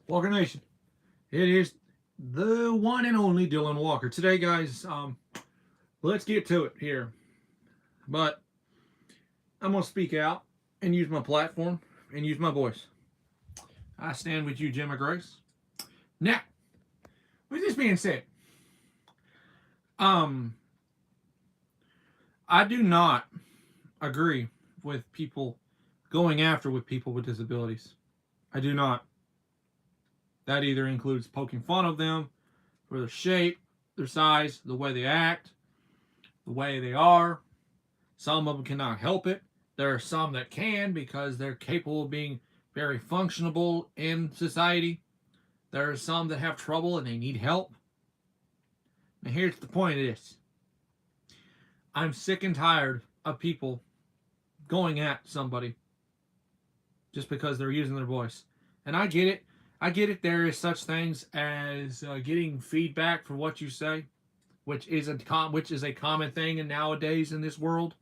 Walker Nation. It is the one and only Dylan Walker. Today, guys, let's get to it here. But I'm going to speak out and use my platform and use my voice. I stand with you, Gemma Grace. Now, with this being said, um, I do not agree with people going after with people with disabilities. I do not. That either includes poking fun of them for their shape, their size, the way they act, the way they are. Some of them cannot help it. There are some that can because they're capable of being very functionable in society. There are some that have trouble and they need help. Now, here's the point of this. I'm sick and tired of people going at somebody just because they're using their voice. And I get it. I get it. There is such things as getting feedback for what you say, which is a common thing in nowadays in this world,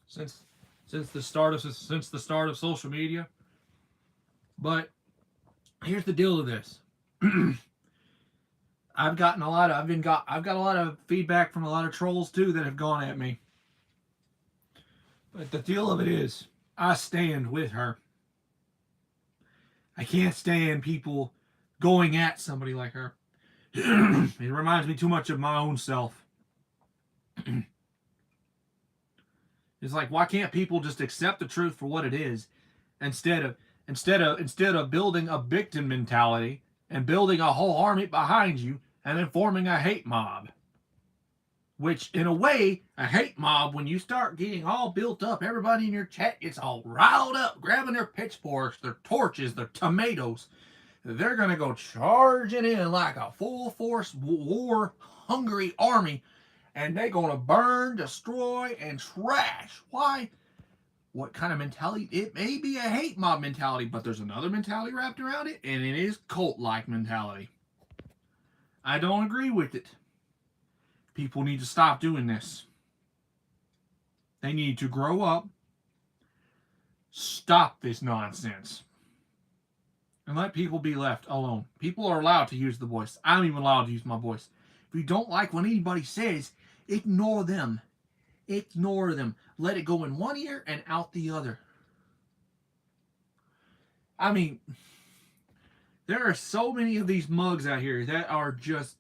since the start of social media. But here's the deal with this. I've got a lot of feedback from a lot of trolls too that have gone at me. But the deal of it is, I stand with her. I can't stand people going at somebody like her. It reminds me too much of my own self. It's like, why can't people just accept the truth for what it is, instead of building a victim mentality and building a whole army behind you and then forming a hate mob? Which, in a way, a hate mob, when you start getting all built up, everybody in your chat gets all riled up, grabbing their pitchforks, their torches, their tomatoes. They're going to go charging in like a full force war hungry army, and they're going to burn, destroy, and trash. Why? What kind of mentality? It may be a hate mob mentality, but there's another mentality wrapped around it, and it is cult-like mentality. I don't agree with it. People need to stop doing this. They need to grow up, stop this nonsense, and let people be left alone. People are allowed to use the voice. I'm even allowed to use my voice. If you don't like what anybody says, ignore them. Ignore them. Let it go in one ear and out the other. I mean, there are so many of these mugs out here that are just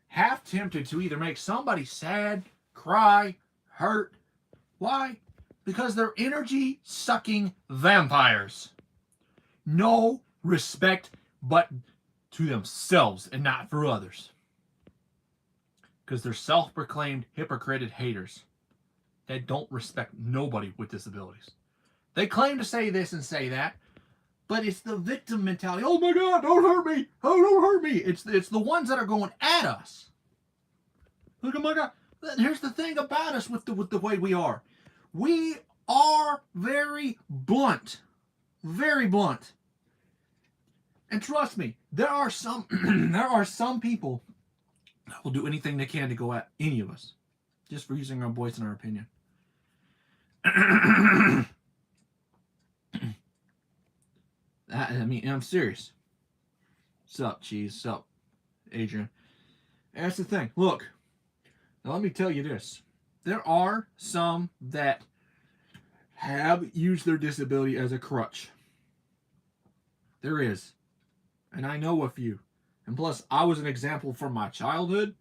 half tempted to either make somebody sad, cry, hurt. Why? Because they're energy sucking vampires. No respect but to themselves and not for others. Because they're self proclaimed hypocrite haters that don't respect nobody with disabilities. They claim to say this and say that, but it's the victim mentality. Oh my God, don't hurt me. Oh, don't hurt me. It's the ones that are going at us. Look, oh my God. Here's the thing about us with the way we are. We are very blunt. Very blunt. And trust me, there are some people that will do anything they can to go at any of us, just for using our voice and our opinion. I mean, I'm serious. Sup, Cheese? Sup, Adrian? And that's the thing. Look, now let me tell you this. There are some that have used their disability as a crutch. There is. And I know a few. And plus, I was an example from my childhood,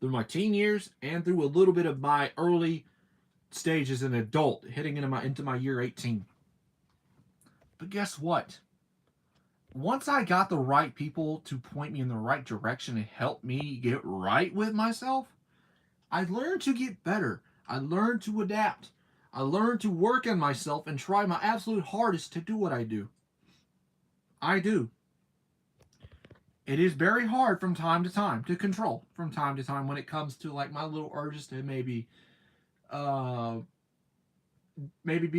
through my teen years, and through a little bit of my early stage as an adult, hitting into my year 18. But guess what? Once I got the right people to point me in the right direction and help me get right with myself, I learned to get better. I learned to adapt. I learned to work on myself and try my absolute hardest to do what I do. I do. It is very hard from time to time to control. From time to time when it comes to like my little urges to maybe be a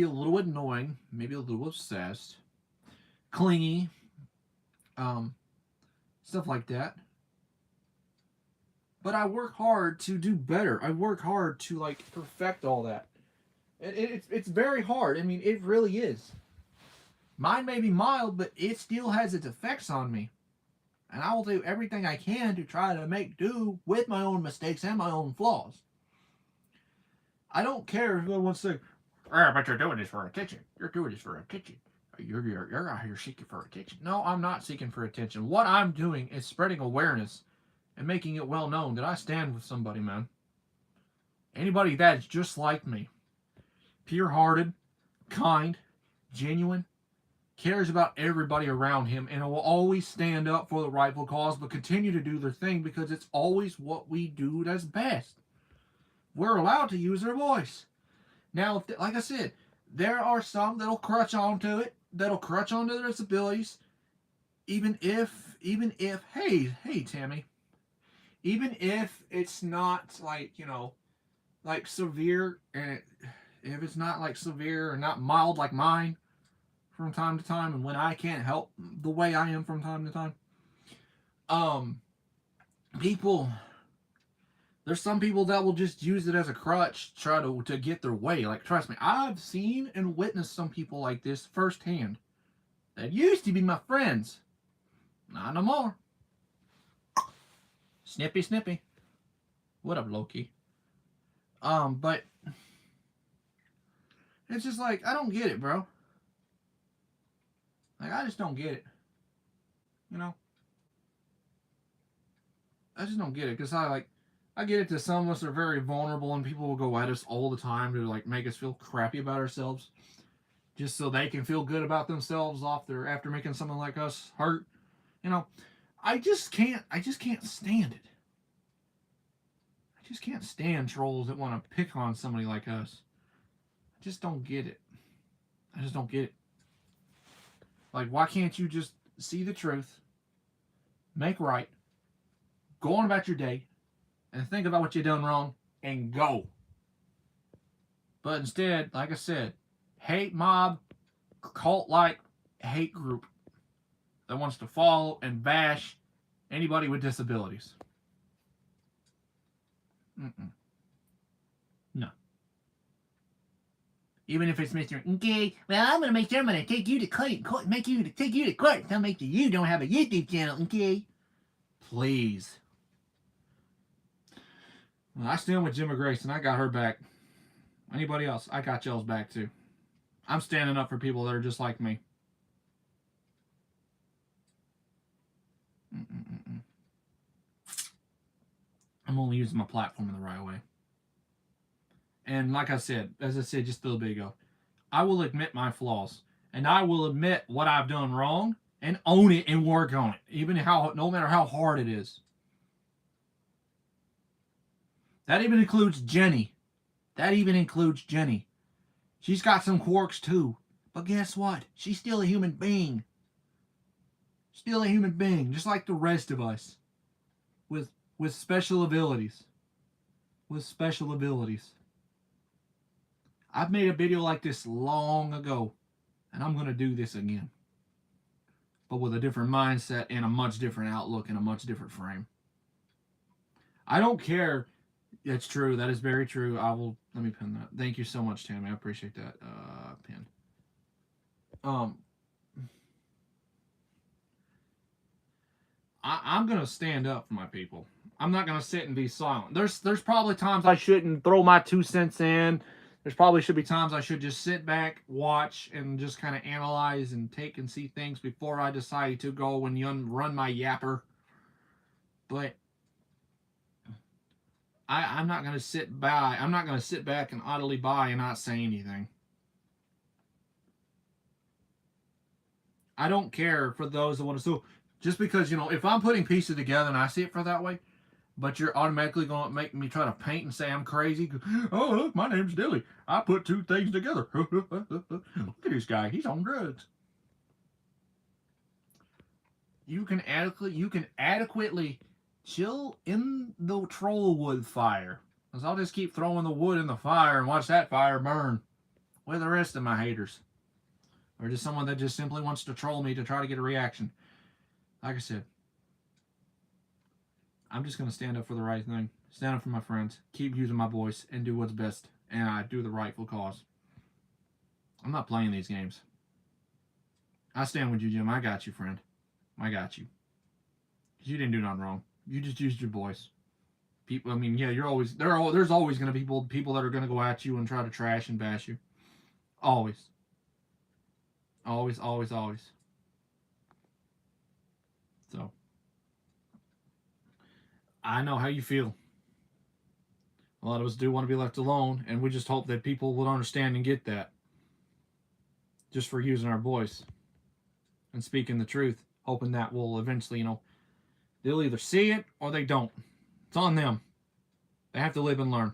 little annoying, maybe a little obsessed, clingy, stuff like that. But I work hard to do better. I work hard to like perfect all that. It's very hard. I mean, it really is. Mine may be mild, but it still has its effects on me. And I will do everything I can to try to make do with my own mistakes and my own flaws. I don't care if anyone wants to say, "Oh, but you're doing this for attention. You're doing this for attention. You're out here seeking for attention." No, I'm not seeking for attention. What I'm doing is spreading awareness and making it well known that I stand with somebody, man. Anybody that's just like me. Pure-hearted, kind, genuine, cares about everybody around him, and will always stand up for the rightful cause, but continue to do their thing because it's always what we do that's best. We're allowed to use our voice. Now, like I said, there are some that'll crutch onto it, that'll crutch onto their disabilities, even if, hey, Tammy, even if it's not like, like severe, and if it's not like severe or not mild like mine from time to time, and when I can't help the way I am from time to time, people, there's some people that will just use it as a crutch, try to get their way. Like, trust me, I've seen and witnessed some people like this firsthand that used to be my friends. Not no more. Snippy, snippy. What up, Loki? But it's just like, I don't get it, bro. Like, I just don't get it. I just don't get it, because I get it that some of us are very vulnerable and people will go at us all the time to like make us feel crappy about ourselves just so they can feel good about themselves after making someone like us hurt. I just can't stand it. I just can't stand trolls that want to pick on somebody like us. I just don't get it. I just don't get it. Like, why can't you just see the truth, make right, go on about your day, and think about what you done wrong, and go. But instead, like I said, hate mob, cult-like hate group that wants to follow and bash anybody with disabilities. No. Even if it's Mr. Okay, well, I'm gonna make sure I'm gonna take you to court, make you to take you to court. Tell me you don't have a YouTube channel, okay? Please. Well, I stand with Jimmy Grace, and I got her back. Anybody else, I got y'all's back too. I'm standing up for people that are just like me. I'm only using my platform in the right way. And like I said, as I said just a little bit ago, I will admit my flaws, and I will admit what I've done wrong and own it and work on it, even no matter how hard it is. That even includes Jenny. She's got some quirks too. But guess what? She's still a human being. Just like the rest of us. With special abilities. I've made a video like this long ago, and I'm going to do this again. But with a different mindset and a much different outlook and a much different frame. I don't care. That's true. That is very true. Let me pin that. Thank you so much, Tammy. I appreciate that pin. I'm gonna stand up for my people. I'm not gonna sit and be silent. There's probably times I shouldn't throw my 2 cents in. There's probably should be times I should just sit back, watch, and just kind of analyze and take and see things before I decide to go and run my yapper. But I'm not gonna sit by. I'm not gonna sit back and idly by and not say anything. I don't care for those that want to. So just because if I'm putting pieces together and I see it for that way, but you're automatically going to make me try to paint and say I'm crazy. Oh, look, my name's Dilly. I put 2 things together. Look at this guy. He's on drugs. You can adequately chill in the troll wood fire. Because I'll just keep throwing the wood in the fire and watch that fire burn with the rest of my haters. Or just someone that just simply wants to troll me to try to get a reaction. Like I said, I'm just going to stand up for the right thing. Stand up for my friends. Keep using my voice and do what's best. And I do the rightful cause. I'm not playing these games. I stand with you, Jim. I got you, friend. I got you. You didn't do nothing wrong. You just used your voice. People, I mean, yeah, there's always going to be people that are going to go at you and try to trash and bash you. Always. Always, always, always. So, I know how you feel. A lot of us do want to be left alone, and we just hope that people will understand and get that. Just for using our voice and speaking the truth, hoping that will eventually, they'll either see it or they don't. It's on them. They have to live and learn.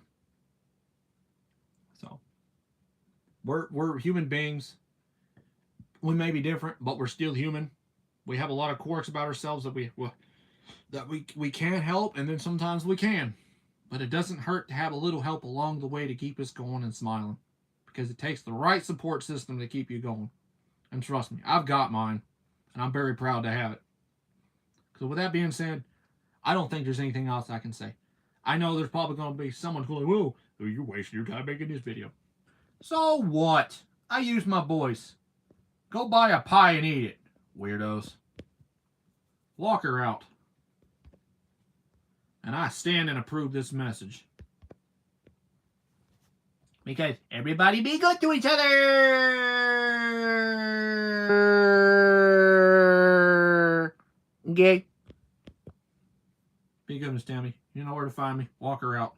So, we're human beings. We may be different, but we're still human. We have a lot of quirks about ourselves that we can't help, and then sometimes we can. But it doesn't hurt to have a little help along the way to keep us going and smiling, because it takes the right support system to keep you going. And trust me, I've got mine, and I'm very proud to have it. So with that being said, I don't think there's anything else I can say. I know there's probably going to be someone who's like, whoa, you're wasting your time making this video. So what? I use my voice. Go buy a pie and eat it, weirdos. Walk her out. And I stand and approve this message. Because everybody be good to each other. Okay? Be good, Miss Tammy. You know where to find me. Walk her out.